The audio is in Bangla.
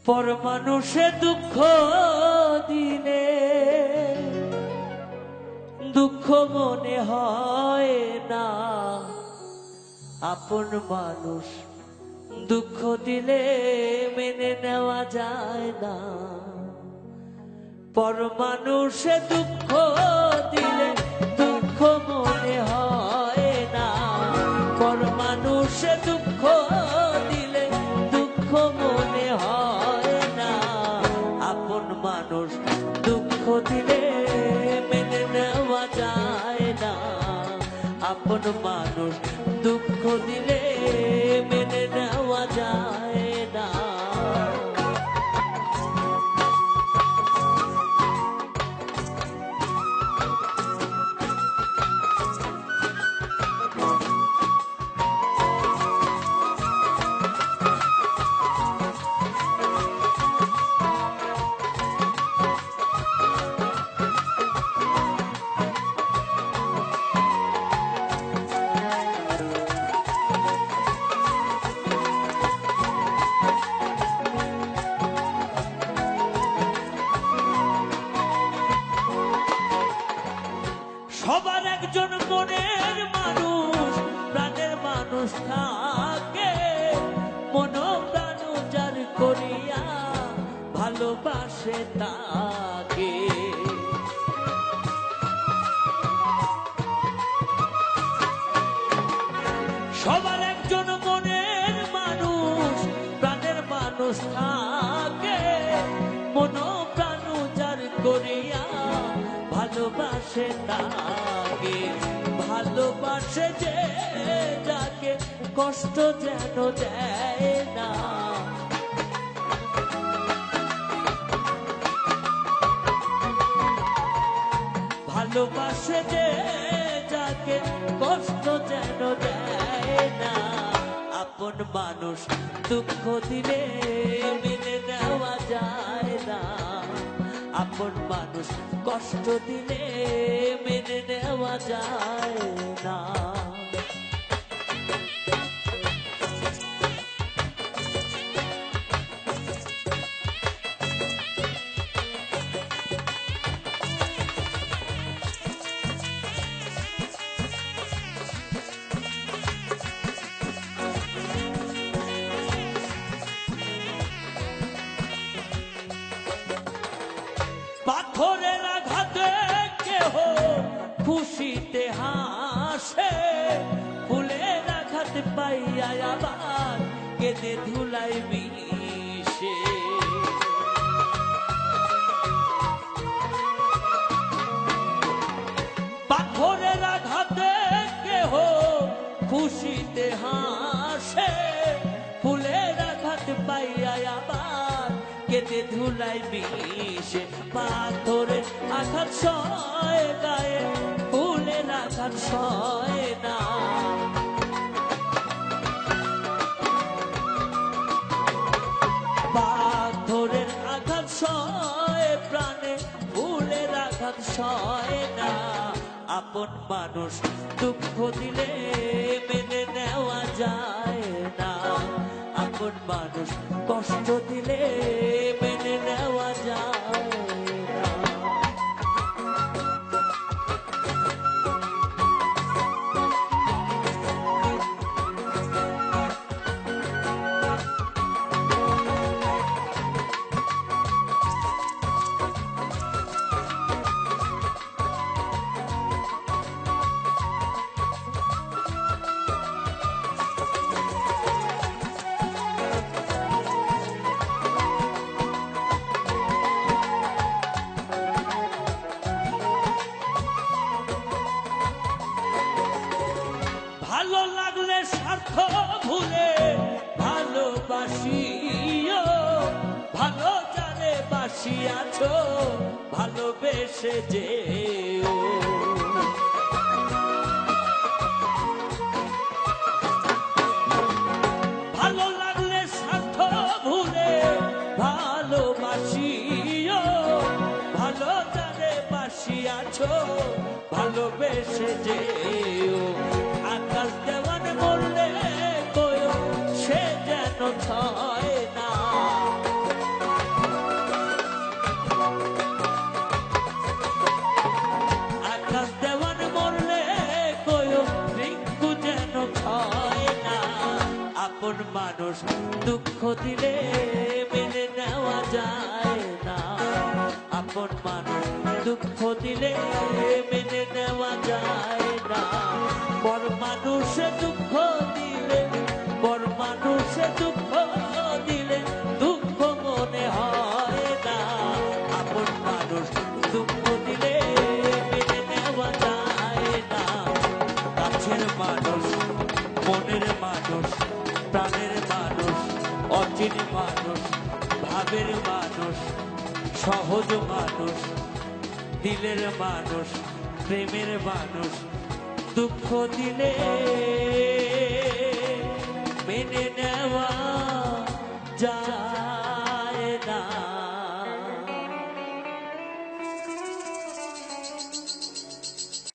পর মানুষে দুঃখ দিলে দুঃখ মনে হয় না, আপন মানুষ দুঃখ দিলে মেনে নেওয়া যায় না। পর মানুষে দুঃখ দিলে দুঃখ মনে হয় না, পর মানুষে দুঃখ দিলে দুঃখ মনে হয় না, আপন মানুষ দুঃখ দিলে মেনে নেওয়া যায় না, আপন মানুষ দুঃখ দিলে মেনে নেওয়া যায় না। সবার একজন মনের মানুষ, প্রাণের মানুষ থাকে, মন প্রাণ যার করিয়া ভালোবাসে তাকে। সবার একজন মনের মানুষ, প্রাণের মানুষ থাকে, মন প্রাণ যার করিয়া ভালোবাসে তাকে, ভালোবাসে যে যাকে কষ্ট যেন দেয় না। ভালোবাসে যে যাকে কষ্ট যেন দেয় না, আপন মানুষ দুঃখ দিলে মেনে নেওয়া যায় না, আপন মানুষ কষ্ট দিলে মেনে নেওয়া যায় না। পাথরের আঘাতে কেহ খুশিতে হাসে, ফুলের আঘাত পাইয়া আবার কেঁদে ধুলাই মিশে। পাথরের আঘাতে কেহ খুশিতে হাসে, ফুলের আঘাত পাইয়া আবার কেঁদে ধুলাই মিশে। পাথরের আঘাত সয় গায়ে, ফুলের আঘাত সয় না। পাথরের আঘাত সয় প্রাণে, ফুলের আঘাত সয় না, আপন মানুষ দুঃখ দিলে মেনে নেওয়া যায় না, আপন মানুষ কষ্ট দিলে মেনে নেওয়া যায় না। ভালো লাগলে স্বার্থ ভুলে ভালোবাসিও, ভালো যারে বাসিয়াছ ভালোবেসে যেও। ভালো লাগলে স্বার্থ ভুলে ভালোবাসিও, ভালো যারে বাসিয়াছ ভালোবেসে যেও। আকাশ দেওয়ান বললে কয়ো সে যেন ছয় না, মানুষ দুঃখ দিলে মেনে নেওয়া যায় না, আপন মানুষ দুঃখ দিলে মেনে নেওয়া যায় না। পর মানুষে দুঃখ দিলে, পর মানুষে দুঃখ দিলে দুঃখ মনে হয় না, আপন মানুষ দুঃখ দিলে মেনে নেওয়া যায় না। কাছের মানুষ, মনের মানুষ, প্রাণের মানুষ, অচিন মানুষ, ভাবের মানুষ, সহজ মানুষ, দিলের মানুষ, প্রেমের মানুষ দুঃখ দিলে মেনে নেওয়া